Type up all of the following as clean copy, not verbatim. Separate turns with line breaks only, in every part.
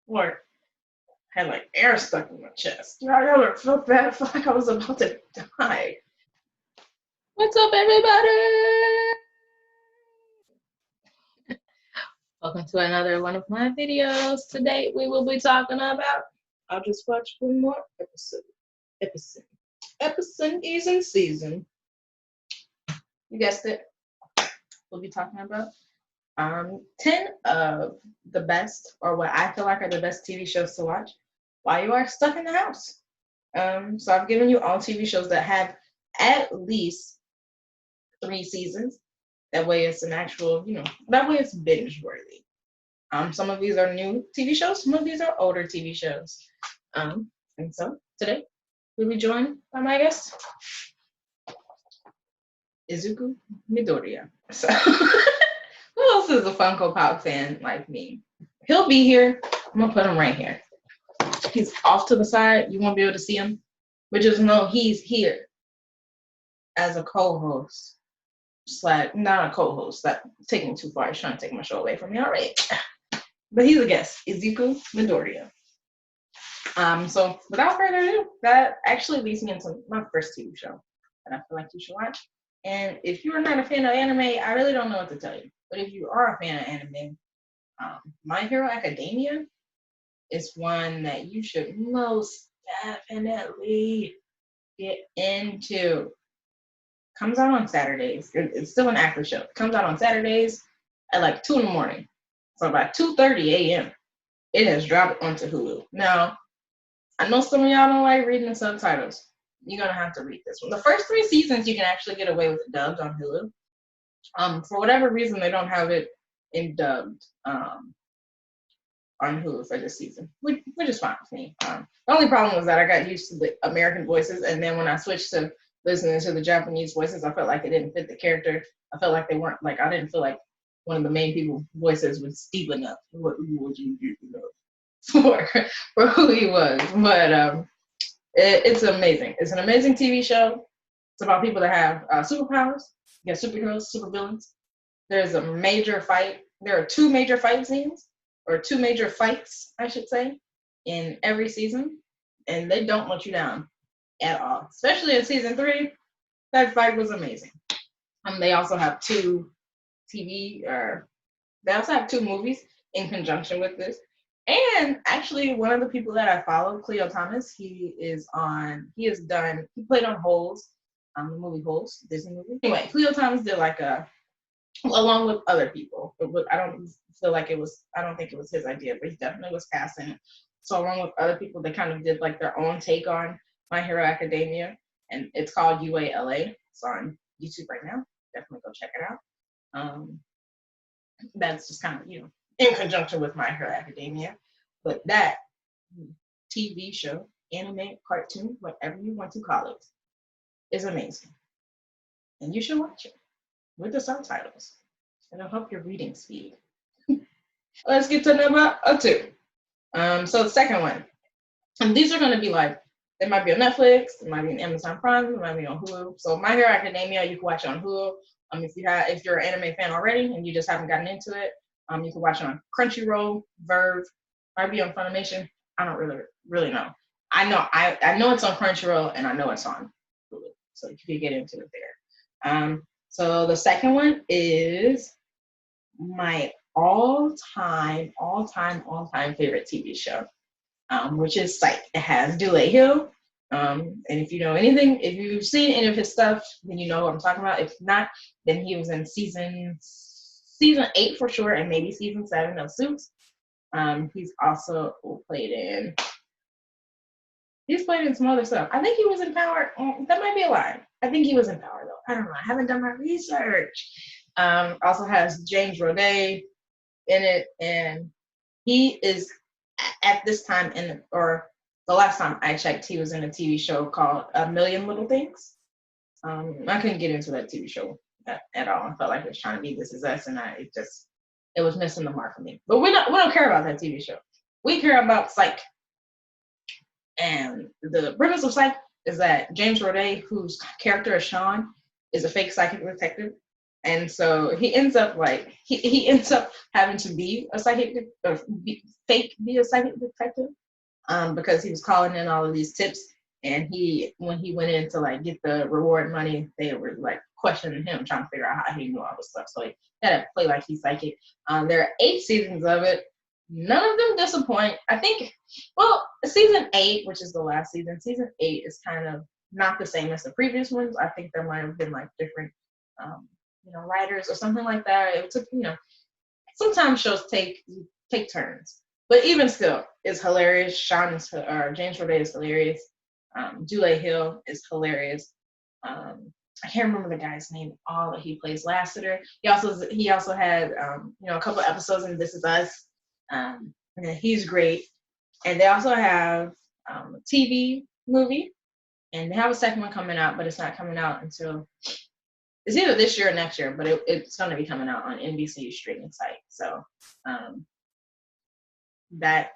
Or had like air stuck in my chest. I ever felt that. I felt like I was about to die.
What's up, everybody? Welcome to another one of my videos. Today we will be talking about
I just watched one more episode is in season. You guessed it. We'll be talking about 10 of the best, or what I feel like are the best TV shows to watch while you are stuck in the house. So I've given you all TV shows that have at least 3 seasons. That way it's an actual, that way it's binge worthy. Some of these are new TV shows, some of these are older TV shows. And so today we'll be joined by my guest, Izuku Midoriya. So who else is a Funko Pop fan like me? He'll be here. I'm gonna put him right here. He's off to the side. You won't be able to see him, but just know he's here as a co-host. Not a co-host. That's taking too far. He's trying to take my show away from me. All right. But he's a guest, Izuku Midoriya. So without further ado, that actually leads me into my first TV show that I feel like you should watch. And if you are not a fan of anime, I really don't know what to tell you. But if you are a fan of anime, My Hero Academia is one that you should most definitely get into. Comes out on Saturdays. It's still an active show. It comes out on Saturdays at like 2 in the morning. So by 2:30 a.m., it has dropped onto Hulu. Now, I know some of y'all don't like reading the subtitles. You're gonna have to read this one. The first 3 seasons you can actually get away with it dubbed on Hulu. For whatever reason, they don't have it in dubbed on Hulu for this season, which is fine with me. The only problem was that I got used to the American voices, and then when I switched to listening to the Japanese voices, I felt like it didn't fit the character. I felt like they weren't like I didn't feel like one of the main people voices was deep enough. What would you do for who he was? But it's amazing. It's an amazing TV show. It's about people that have superpowers. You got superheroes, supervillains. There's a major fight. There are 2 major fight scenes, or 2 major fights, I should say, in every season, and they don't let you down at all. Especially in season 3, that fight was amazing. They also have 2 TV, or they also have 2 movies in conjunction with this. And actually, one of the people that I follow, Cleo Thomas, he played on Holes, the movie Holes, Disney movie. Anyway, Cleo Thomas did like along with other people. I don't think it was his idea, but he definitely was casting it. So along with other people, they kind of did like their own take on My Hero Academia, and it's called UALA. It's on YouTube right now. Definitely go check it out. That's just kind of, in conjunction with My Hero Academia. But that TV show, anime, cartoon, whatever you want to call it, is amazing. And you should watch it with the subtitles. It'll help your reading speed. Let's get to number 2. So the second one. And these are going to be like, it might be on Netflix, it might be on Amazon Prime, it might be on Hulu. So My Hero Academia, you can watch it on Hulu. If you're an anime fan already and you just haven't gotten into it, you can watch it on Crunchyroll, Verve, might be on Funimation. I don't really know. I know it's on Crunchyroll, and I know it's on Hulu, so you can get into it there. So the second one is my all-time favorite TV show, which is Psych. It has Dule Hill. And if you know anything, if you've seen any of his stuff, then you know what I'm talking about. If not, then he was in season 8 for sure, and maybe season 7 of Suits. He's also played in some other stuff. I think he was in Power. That might be a lie. I think he was in Power though. I don't know. I haven't done my research. Also has James Roday in it, and he is at this time or the last time I checked, he was in a TV show called A Million Little Things. I couldn't get into that TV show at all. I felt like it was trying to be This Is Us, and it was missing the mark for me. But we don't care about that TV show. We care about Psych. And the premise of Psych is that James Roday, whose character is Sean, is a fake psychic detective, And so he ends up like he ends up having to be a psychic or be a psychic detective, because he was calling in all of these tips. And when he went in to like get the reward money, they were like questioning him, trying to figure out how he knew all this stuff. So he had to play like he's psychic. There are 8 seasons of it. None of them disappoint. I think, well, season 8, which is the last season, season 8 is kind of not the same as the previous ones. I think there might have been like different, writers or something like that. It took, sometimes shows take turns, but even still, it's hilarious. James Roday is hilarious. Dule Hill is hilarious. I can't remember the guy's name. All that he plays Lassiter. He also had a couple episodes in This Is Us. And he's great. And they also have a TV movie, and they have a second one coming out, but it's not coming out until it's either this year or next year. But it's going to be coming out on NBC's streaming site. So that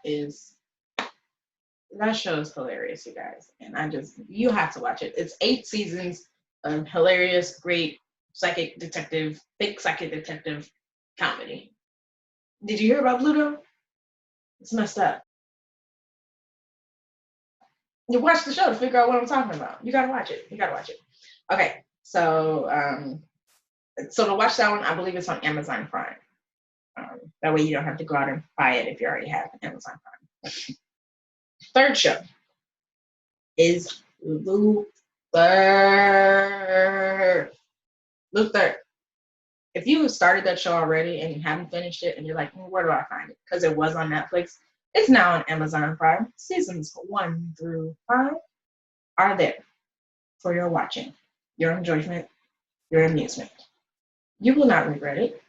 show is hilarious, you guys, and you have to watch it. It's 8 seasons of hilarious, great fake psychic detective comedy. Did you hear about Pluto? It's messed up. You watch the show to figure out what I'm talking about. You gotta watch it. Okay, so to watch that one, I believe it's on Amazon Prime. That way you don't have to go out and buy it if you already have Amazon Prime. Third show is Luther. If you started that show already and you haven't finished it and you're like, where do I find it? Because it was on Netflix. It's now on Amazon Prime. Seasons 1 through 5 are there for your watching, your enjoyment, your amusement. You will not regret it.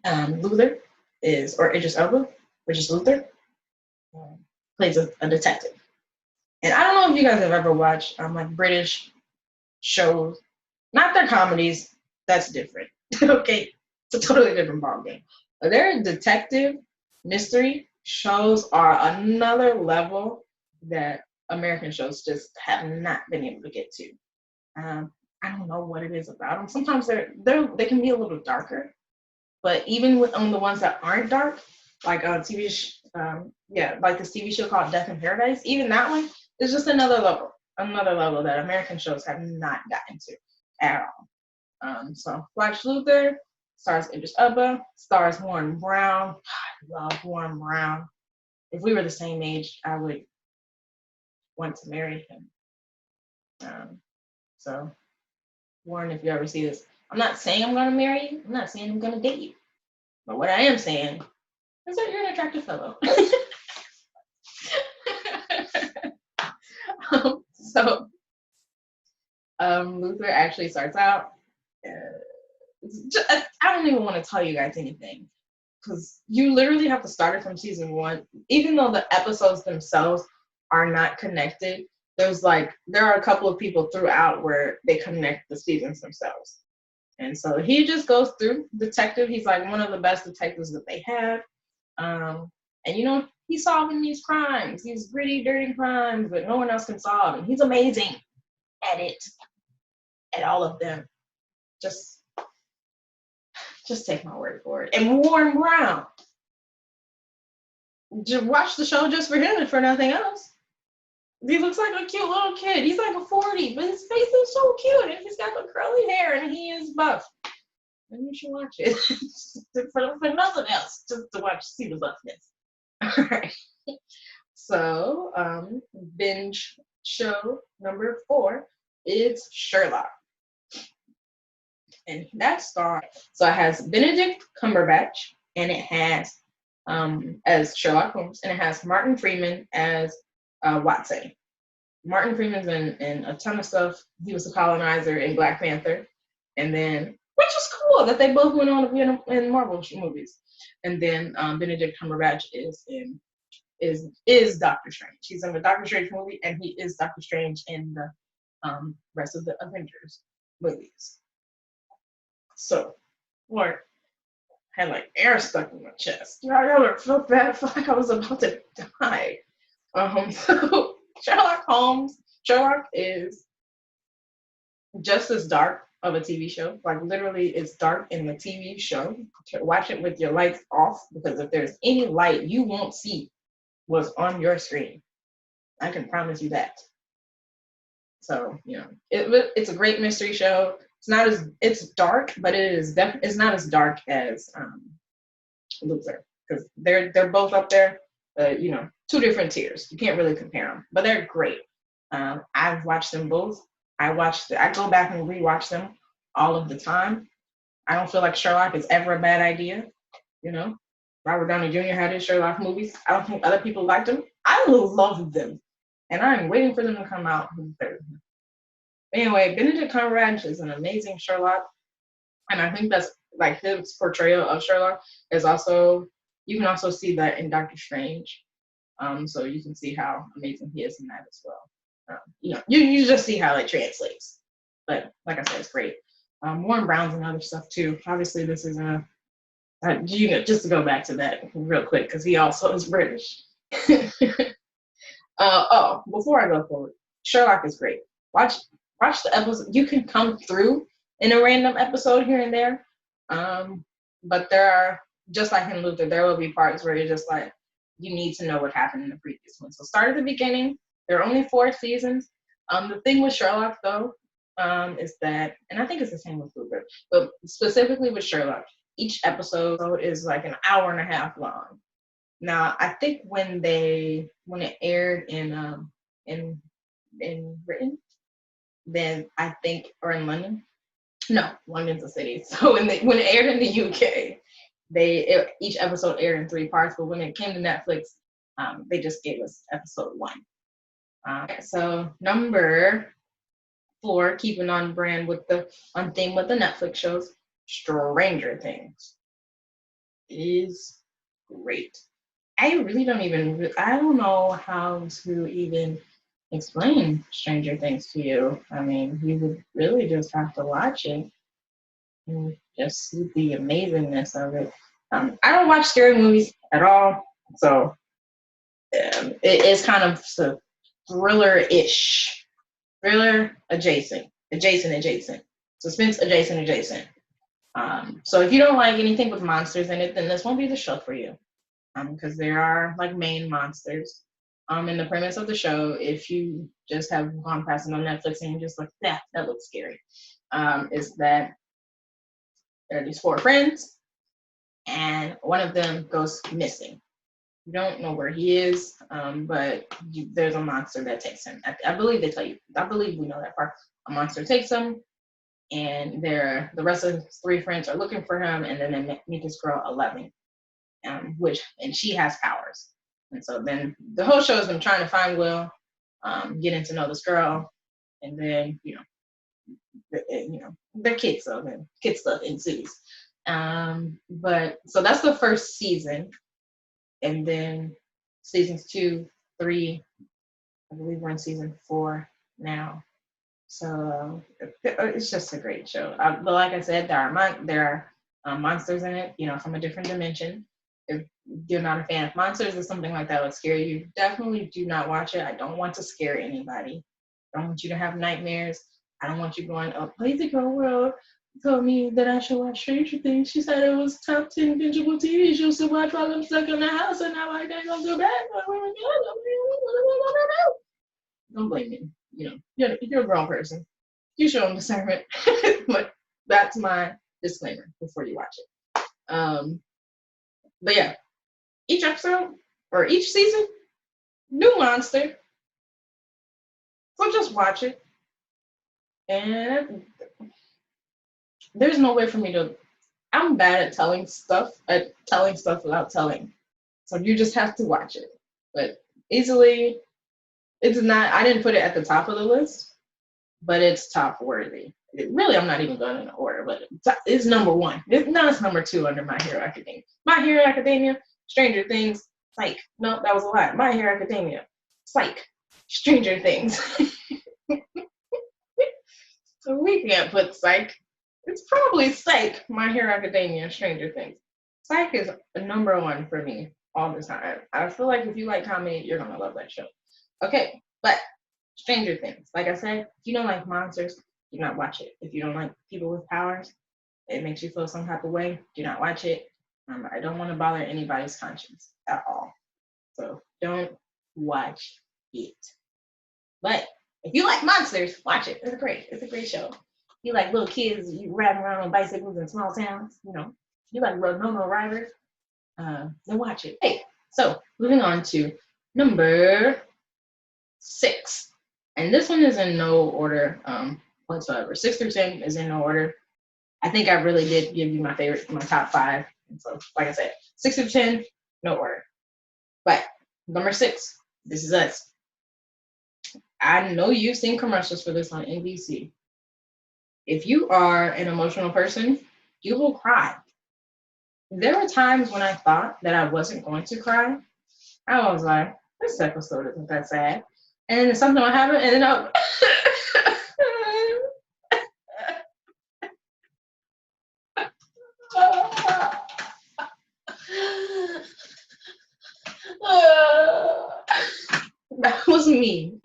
Luther or Idris Elba, which is Luther, plays a detective. And I don't know if you guys have ever watched like British shows, not their comedies, that's different. Okay, it's a totally different ballgame. But their detective mystery shows are another level that American shows just have not been able to get to. I don't know what it is about them. Sometimes they can be a little darker, but even on the ones that aren't dark, like like this TV show called Death in Paradise, even that one is just another level that American shows have not gotten to at all. So Flash Luther stars Idris Elba, stars Warren Brown. I love Warren Brown. If we were the same age, I would want to marry him. So Warren, if you ever see this, I'm not saying I'm going to marry you. I'm not saying I'm going to date you. But what I am saying is that you're an attractive fellow. Luther actually starts out. I don't even want to tell you guys anything, because you literally have to start it from season 1. Even though the episodes themselves are not connected, there are a couple of people throughout where they connect the seasons themselves. And so he just goes through detective. He's like one of the best detectives that they have. And he's solving these crimes, these gritty, dirty crimes that no one else can solve. And he's amazing at it, at all of them. Just take my word for it. And Warren Brown, just watch the show just for him and for nothing else. He looks like a cute little kid. He's like a 40, but his face is so cute, and he's got the curly hair, and he is buff. And you should watch it for nothing else, just to see the buffness. All right. So, binge show number 4 is Sherlock. And that stars, so it has Benedict Cumberbatch, and it has as Sherlock Holmes, and it has Martin Freeman as Watson. Martin Freeman's in a ton of stuff. He was the colonizer in Black Panther, and then, which is cool that they both went on to be in Marvel movies. And then Benedict Cumberbatch is Doctor Strange. He's in the Doctor Strange movie, and he is Doctor Strange in the rest of the Avengers movies. So, Lord, I had like air stuck in my chest. I felt bad. I felt like I was about to die. So Sherlock Holmes. Sherlock is just as dark of a TV show. Like literally, it's dark in the TV show. Watch it with your lights off because if there's any light, you won't see what's on your screen. I can promise you that. So it's a great mystery show. It's dark, but it's not as dark as Luther because they're both up there. Two different tiers. You can't really compare them, but they're great. I've watched them both. I go back and rewatch them all of the time. I don't feel like Sherlock is ever a bad idea. Robert Downey Jr. had his Sherlock movies. I don't think other people liked them. I love them, and I'm waiting for them to come out. Anyway, Benedict Cumberbatch is an amazing Sherlock, and I think that's like his portrayal of Sherlock is also. You can also see that in Doctor Strange, so you can see how amazing he is in that as well. You just see how it translates, but like I said, it's great. Warren Brown's and other stuff too. Obviously, this is just to go back to that real quick because he also is British. Before I go forward, Sherlock is great. Watch the episode. You can come through in a random episode here and there, but there are, just like in Luther, there will be parts where you're just like, you need to know what happened in the previous one. So start at the beginning. There are only 4 seasons. The thing with Sherlock, though, is that, and I think it's the same with Luther, but specifically with Sherlock, each episode is like an hour and a half long. Now, I think when it aired in Britain, then I think, or in London, no, London's a city. So when it aired in the UK, each episode aired in 3 parts, but when it came to Netflix, they just gave us episode 1. So number 4, keeping on brand on theme with the Netflix shows, Stranger Things is great. I don't know how to even explain Stranger Things to you. I mean, you would really just have to watch it and just see the amazingness of it. I don't watch scary movies at all, so it is kind of thriller-ish, thriller adjacent, suspense adjacent. So if you don't like anything with monsters in it, then this won't be the show for you, because there are like main monsters. In the premise of the show, if you just have gone past it on Netflix and you're just like, yeah, that looks scary, is that there are these 4 friends, and one of them goes missing. You don't know where he is, but there's a monster that takes him. I believe they tell you. I believe we know that part. A monster takes him, and the rest of his 3 friends are looking for him, and then they meet this girl, 11, and she has powers. And so then the whole show has been trying to find Will, getting to know this girl, and then they're kids, so then kid stuff ensues. But so that's the first season, and then seasons 2, 3, I believe we're in season 4 now. So it's just a great show. But like I said, there are monsters in it, from a different dimension. If you're not a fan of monsters or something like that would scare you, definitely do not watch it. I don't want to scare anybody. I don't want you to have nightmares. I don't want you going, oh, Lazy Girl World told me that I should watch Stranger Things. She said it was top 10 binge-able TV shows to watch while I'm stuck in the house, and now I can't go to bed. Don't blame me. You're a grown person. You show them discernment. But that's my disclaimer before you watch it. But yeah, each episode or each season, new monster. So just watch it. And there's no way for me I'm bad at telling stuff without telling. So you just have to watch it. But easily, it's not, I didn't put it at the top of the list, but it's top worthy. Really, I'm not even going in order, but it's number 1. It's number 2 under My Hero Academia. My Hero Academia, Stranger Things, Psych. No, that was a lie. My Hero Academia, Psych, Stranger Things. So we can't put Psych. It's probably Psych, My Hero Academia, Stranger Things. Psych is number 1 for me all the time. I feel like if you like comedy, you're going to love that show. Okay, but Stranger Things. Like I said, if you don't like monsters, do not watch it. If you don't like people with powers, it makes you feel some type of way, do not watch it. I don't want to bother anybody's conscience at all. So don't watch it. But if you like monsters, watch it. It's a great show. You like little kids, you riding around on bicycles in small towns, you know. You like no riders, then watch it. Hey, so moving on to number 6. And this one is in no order whatsoever. 6 through 10 is in no order. I think I really did give you my top 5. And so, like I said, 6 through 10, no order. But number 6, This Is Us. I know you've seen commercials for this on NBC. If you are an emotional person, you will cry. There were times when I thought that I wasn't going to cry. I was like, this episode isn't that sad. And then something will happen, and then I'll... That was me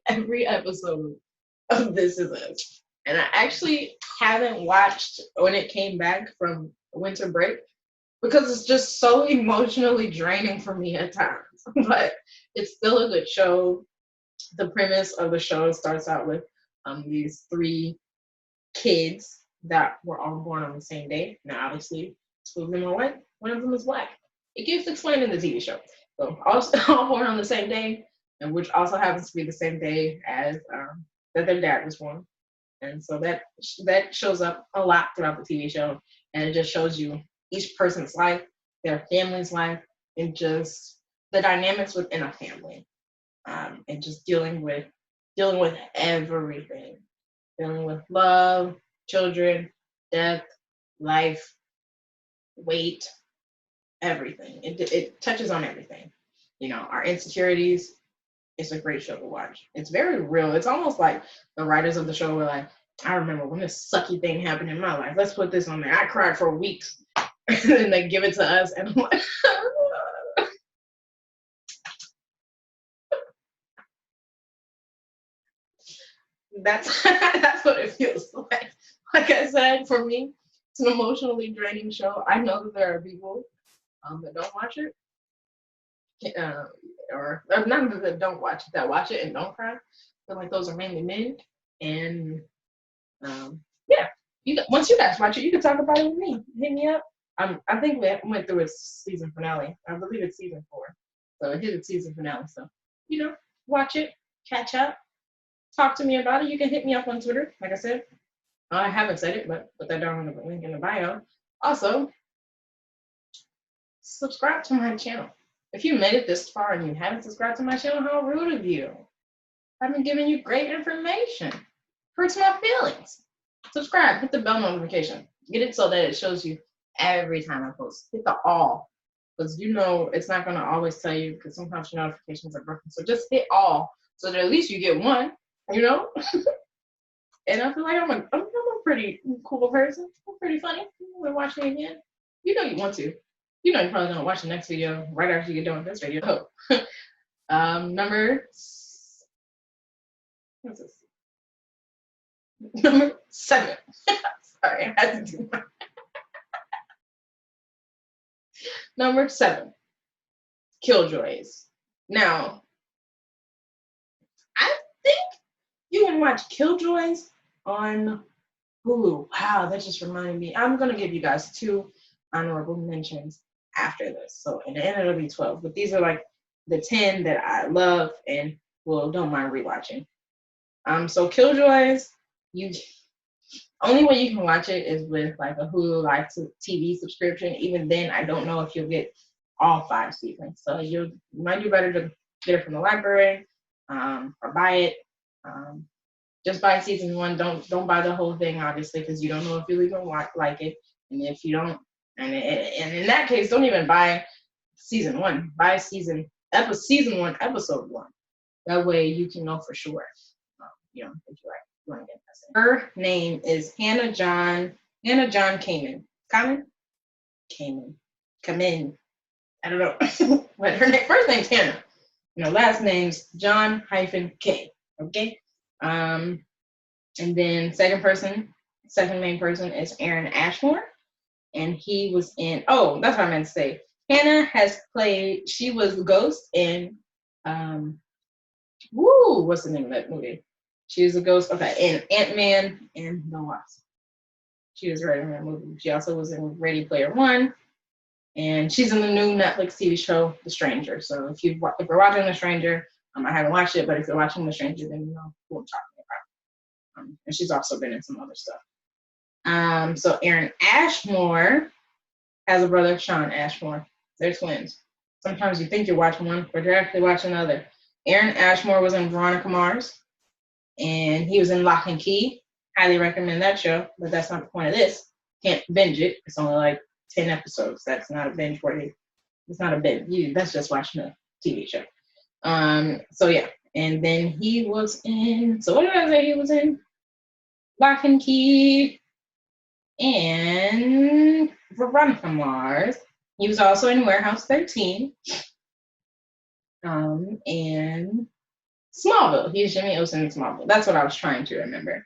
every episode of This Is Us. And I actually haven't watched when it came back from winter break because it's just so emotionally draining for me at times. But it's still a good show. The premise of the show starts out with these 3 kids that were all born on the same day. Now, obviously, 2 of them are white, 1 of them is black. It gets explained in the TV show. So all born on the same day, and which also happens to be the same day as that their dad was born. And so that shows up a lot throughout the TV show, and it just shows you each person's life, their family's life, and just the dynamics within a family, and just dealing with everything, dealing with love, children, death, life, weight, everything. It touches on everything. You know, our insecurities. It's a great show to watch. It's very real. It's almost like the writers of the show were like, I remember when this sucky thing happened in my life. Let's put this on there. I cried for weeks. And then they give it to us. And I'm like, that's what it feels like. Like I said, for me, it's an emotionally draining show. I know that there are people that don't watch it. Or not that don't watch it, that watch it and don't cry. But like those are mainly men. And yeah, once you guys watch it, you can talk about it with me. Hit me up. I think we went through its season finale. I believe it's season 4. So it hit its season finale. So, you know, watch it, catch up, talk to me about it. You can hit me up on Twitter, like I said. I haven't said it, but put that down in the link in the bio. Also, subscribe to my channel. If you made it this far and you haven't subscribed to my channel, how rude of you. I've been giving you great information. Hurts my feelings. Subscribe, hit the bell notification. Get it so that it shows you every time I post. Hit the all. Because you know it's not going to always tell you because sometimes your notifications are broken. So just hit all so that at least you get one, you know? And I feel like I'm a pretty cool person. I'm pretty funny. You want to watch me again? You know you want to. You know you're probably going to watch the next video right after you get done with this video. Number 7. Sorry, I had to do that. Number 7, Killjoys. Now, I think you can watch Killjoys on Hulu. Wow, that just reminded me. I'm going to give you guys 2 honorable mentions after this. So in the end, it'll be 12. But these are like the 10 that I love and don't mind rewatching. So Killjoys, only way you can watch it is with like a Hulu Live TV subscription. Even then, I don't know if you'll get all 5 seasons. So you might do better to get it from the library or buy it. Just buy season 1. Don't buy the whole thing, obviously, because you don't know if you'll even like it. And if you don't, and in that case, don't even buy season 1. Buy season 1, episode 1. That way you can know for sure. You know, if you want to get that. Her name is Hannah John Kamen. Kamen. I don't know. But her first name's Hannah. You know, last name's John-K. Okay. And then second main person is Aaron Ashmore. And he was in, oh, that's what I meant to say. Hannah has played, she was Ghost in, what's the name of that movie? She was a ghost, okay, in Ant-Man and the Wasp. She was right in that movie. She also was in Ready Player One. And she's in the new Netflix TV show, The Stranger. So if you're watching The Stranger, I haven't watched it, but if you're watching The Stranger, then you know who I'm talking about. And she's also been in some other stuff. So Aaron Ashmore has a brother, Sean Ashmore. They're twins. Sometimes you think you're watching one, but you're actually watching another. Aaron Ashmore was in Veronica Mars, and he was in Lock and Key. Highly recommend that show, but that's not the point of this. Can't binge it. It's only like 10 episodes. That's not a binge worthy. It's not a binge. That's just watching a TV show. So yeah. And then he was in, so what did I say he was in? Lock and Key and Veronica Mars. He was also in Warehouse 13. And Smallville. He was Jimmy Olsen in Smallville. That's what I was trying to remember.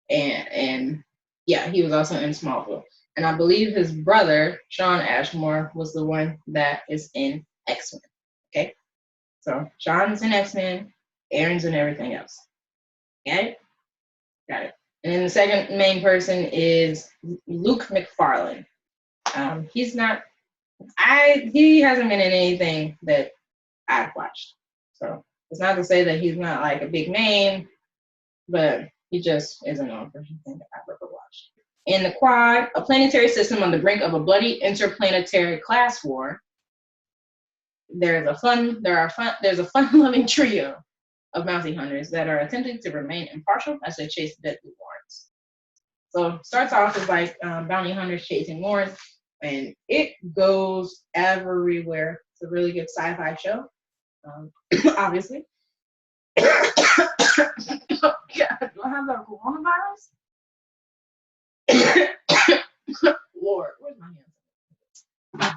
And yeah, he was also in Smallville. And I believe his brother, Sean Ashmore, was the one that is in X-Men. Okay? So Sean's in X-Men, Aaron's in everything else. Okay? Got it. And then the second main person is Luke McFarlane. He hasn't been in anything that I've watched. So it's not to say that he's not like a big name, but he just isn't known for anything that I've ever watched. In the Quad, a planetary system on the brink of a bloody interplanetary class war, there's a fun-loving trio of bounty hunters that are attempting to remain impartial as they chase deadly warrants. So starts off as like bounty hunters chasing warrants, and it goes everywhere. It's a really good sci-fi show, obviously. Oh God, do I have the coronavirus? Lord, where's my hand?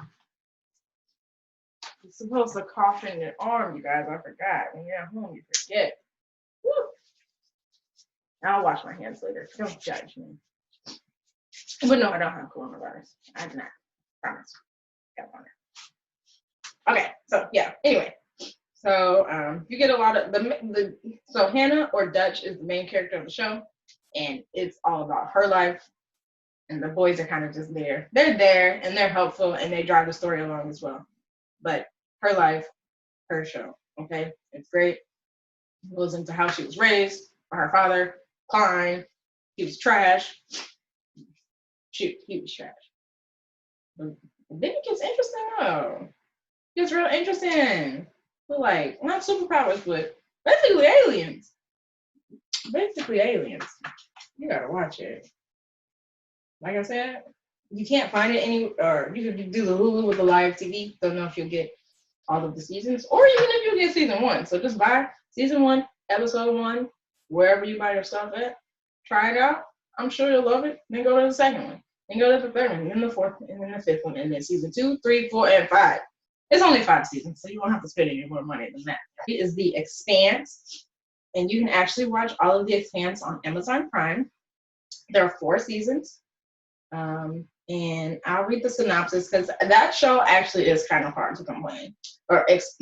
You're supposed to cough in your arm, you guys. I forgot. When you're at home, you forget. Woo. I'll wash my hands later. Don't judge me. But no, I don't have coronavirus. I do not. Promise. Got on it. Okay, so yeah. Anyway, so you get a lot of so Hannah, or Dutch, is the main character of the show, and it's all about her life. And the boys are kind of just there. They're there and they're helpful and they drive the story along as well. But her life, her show. Okay, it's great. It goes into how she was raised by her father, Klein. He was trash. Shoot, he was trash. But then it gets interesting though. It gets real interesting. But like, not superpowers, but basically aliens. Basically aliens. You gotta watch it. Like I said, you can't find it or you could do the Hulu with the live TV. Don't know if you'll get all of the seasons, or even if you'll get season 1. So just buy season 1, episode 1, wherever you buy your stuff at. Try it out. I'm sure you'll love it. Then go to the second one. Then go to the third one, and then the fourth, and then the fifth one, and then season 2, 3, 4, and 5. It's only 5 seasons, so you won't have to spend any more money than that. It is The Expanse, and you can actually watch all of The Expanse on Amazon Prime. There are 4 seasons. And I'll read the synopsis because that show actually is kind of hard to complain, or it's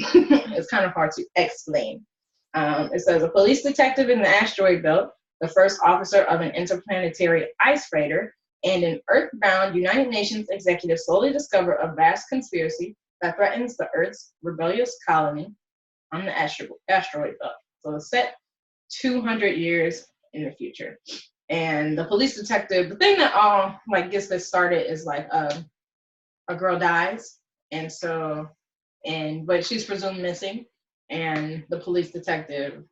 kind of hard to explain. It says a police detective in the asteroid belt, the first officer of an interplanetary ice freighter, and an Earth-bound United Nations executive slowly discover a vast conspiracy that threatens the Earth's rebellious colony on the asteroid belt. So it's set 200 years in the future. And the police detective, the thing that gets this started is like a girl dies, but she's presumed missing, and the police detective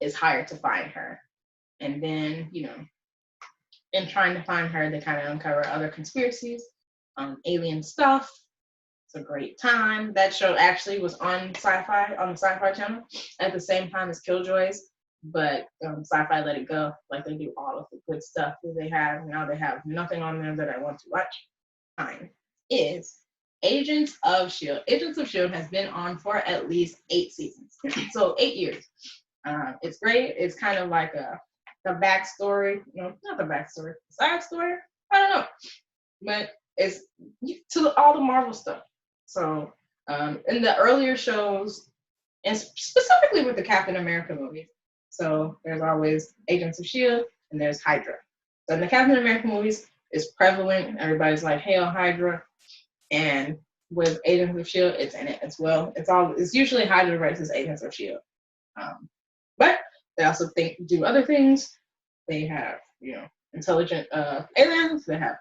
is hired to find her. And then, in trying to find her, they kind of uncover other conspiracies, alien stuff. It's a great time. That show actually was on the Sci-Fi channel at the same time as Killjoys. But Sci-Fi let it go. Like, they do all of the good stuff that they have. Now they have nothing on there that I want to watch. Fine. Is Agents of S.H.I.E.L.D. Agents of S.H.I.E.L.D. has been on for at least 8 seasons. So 8 years. It's great. It's kind of like the backstory. No, not the backstory. Side story. I don't know, but it's to all the Marvel stuff. So in the earlier shows, and specifically with the Captain America movies, so there's always Agents of Shield and there's Hydra. So in the Captain America movies, it's prevalent. Everybody's like, "Hail Hydra," and with Agents of Shield, it's in it as well. It's usually Hydra versus Agents of Shield, but they also do other things. They have intelligent aliens. They have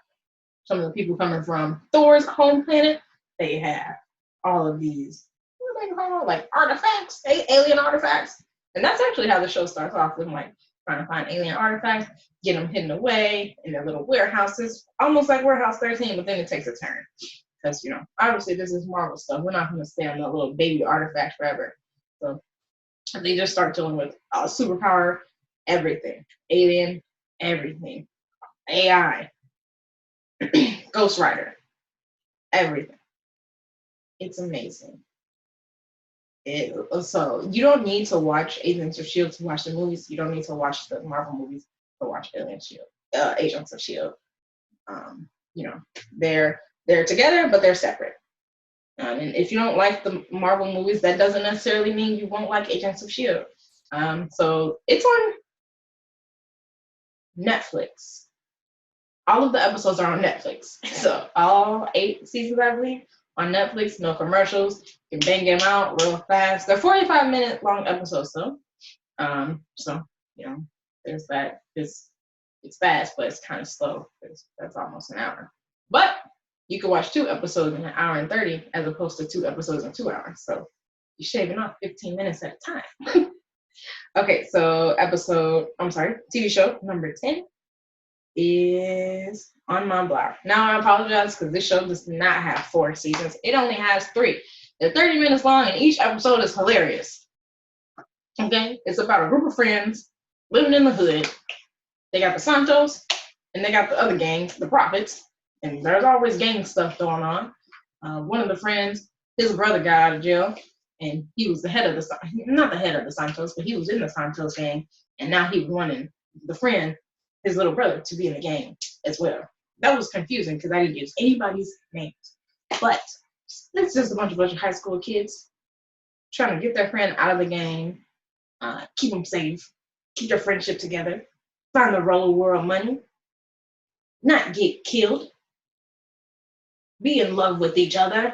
some of the people coming from Thor's home planet. They have all of these what are they called, like artifacts, alien artifacts, and that's actually how the show starts off with like trying to find alien artifacts, get them hidden away in their little warehouses, almost like Warehouse 13, but then it takes a turn. Because, obviously this is Marvel stuff. We're not going to stay on that little baby artifact forever. So they just start dealing with superpower, everything. Alien, everything. AI, Ghost Rider, everything. It's amazing. So you don't need to watch Agents of S.H.I.E.L.D. to watch the movies. You don't need to watch the Marvel movies to watch Agents of S.H.I.E.L.D. They're together, but they're separate. And if you don't like the Marvel movies, that doesn't necessarily mean you won't like Agents of S.H.I.E.L.D. So it's on Netflix. All of the episodes are on Netflix. So all 8 seasons, I believe, on Netflix. No commercials. You can bang them out real fast. They're 45-minute long episodes, though. So there's that. It's fast, but it's kind of slow. That's almost an hour. But you can watch 2 episodes in an hour and 30 as opposed to 2 episodes in 2 hours. So you're shaving off 15 minutes at a time. Okay, so TV show number 10 is On My Block. Now I apologize because this show does not have 4 seasons. It only has 3. They're 30 minutes long and each episode is hilarious. Okay, it's about a group of friends living in the hood. They got the Santos and they got the other gangs, the Prophets. And there's always gang stuff going on. One of the friends, his brother got out of jail, and he was not the head of the Santos, but he was in the Santos gang, and now he was wanting the friend, his little brother, to be in the gang as well. That was confusing because I didn't use anybody's names. But it's just a bunch of high school kids trying to get their friend out of the gang, keep them safe, keep their friendship together, find the roll of world money, not get killed, be in love with each other,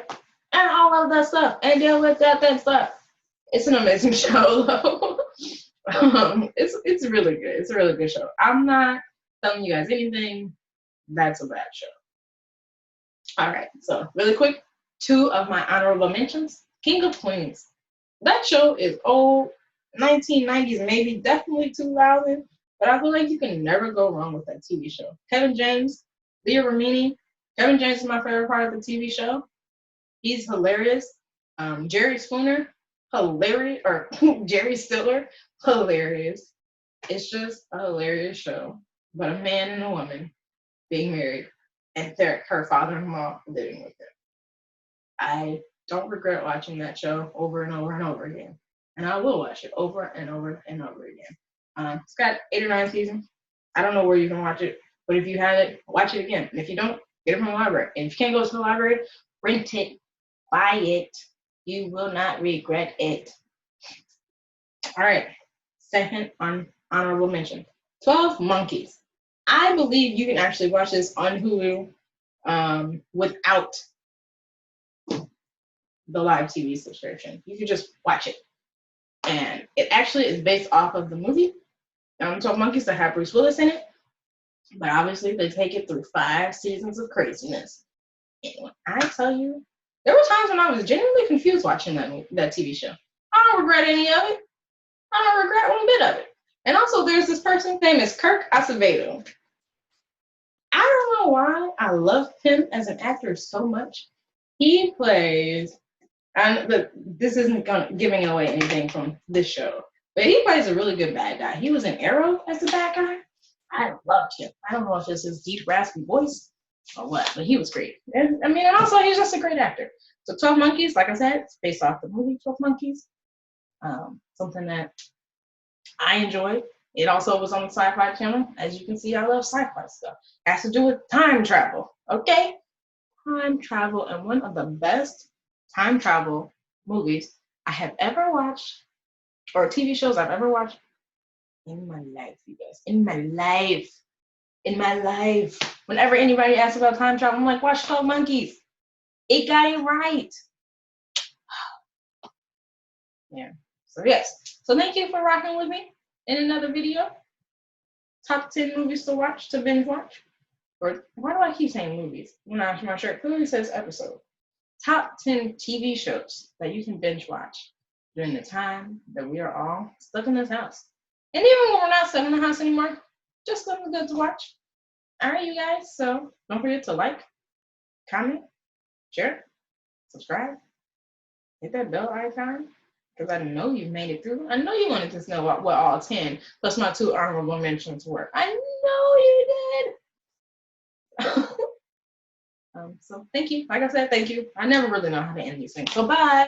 and all of that stuff, and deal with that stuff. It's an amazing show, though. It's really good. It's a really good show. I'm not telling you guys anything. That's a bad show. All right, so really quick, 2 of my honorable mentions. King of Queens. That show is old, 1990s, maybe, definitely 2000, but I feel like you can never go wrong with that TV show. Kevin James, Leah Remini. Kevin James is my favorite part of the TV show. He's hilarious. Jerry Spooner, hilarious. Or Jerry Stiller, hilarious. It's just a hilarious show. But a man and a woman being married and her father-in-law living with them. I don't regret watching that show over and over and over again. And I will watch it over and over and over again. It's got 8 or 9 seasons. I don't know where you can watch it, but if you have it, watch it again. And if you don't, get it from the library. And if you can't go to the library, rent it, buy it. You will not regret it. All right. Second honorable mention, 12 Monkeys. I believe you can actually watch this on Hulu without the live TV subscription. You can just watch it. And it actually is based off of the movie 12 Monkeys that have Bruce Willis in it. But obviously, they take it through 5 seasons of craziness. And when I tell you, there were times when I was genuinely confused watching that TV show. I don't regret any of it. I don't regret one bit of it. And also, there's this person, name is Kirk Acevedo. I don't know why I love him as an actor so much. He plays, and this isn't giving away anything from this show, but he plays a really good bad guy. He was in Arrow as the bad guy. I loved him. I don't know if it's his deep, raspy voice or what, but he was great. And also he's just a great actor. So 12 Monkeys, like I said, it's based off the movie 12 Monkeys. Something that I enjoyed. It also was on the Sci-Fi Channel. As you can see, I love sci-fi stuff. It has to do with time travel, okay? Time travel, and one of the best time travel movies I have ever watched, or TV shows I've ever watched in my life, you guys. In my life. In my life. Whenever anybody asks about time travel, I'm like, watch 12 Monkeys. It got it right. Yeah. So yes. So thank you for rocking with me in another video. Top 10 movies to watch, to binge watch. Or why do I keep saying movies? When my shirt clearly says episode. Top 10 TV shows that you can binge watch during the time that we are all stuck in this house. And even when we're not stuck in the house anymore, just something good to watch. All right, you guys. So don't forget to like, comment, share, subscribe, hit that bell icon, because I know you made it through. I know you wanted to know what all 10 plus my 2 honorable mentions were. I know you did. So thank you. Like I said, thank you. I never really know how to end these things. So bye.